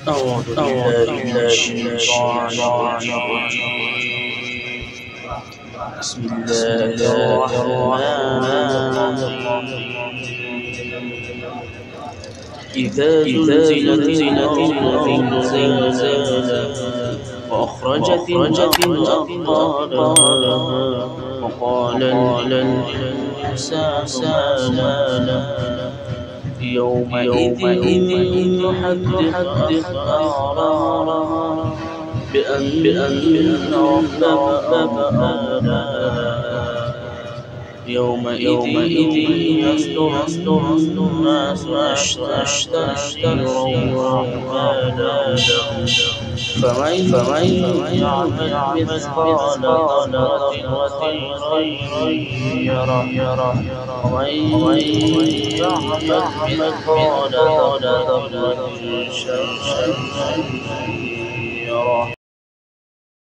أعوذ بالله من الشيطان الرجيم. بسم الله الرحمن الرحيم. إذا زلزلت الأرض زلزالها وأخرجت الأرض أثقالها وقال الإنسان ما لها يومئذ تحدث أخبارها بأن ربك أوحى يومئذ يصدر الناس أشتاتا ليروا فمن يعمل مثقال ذرة خيرا يره ومن يعمل مثقال ذرة شرا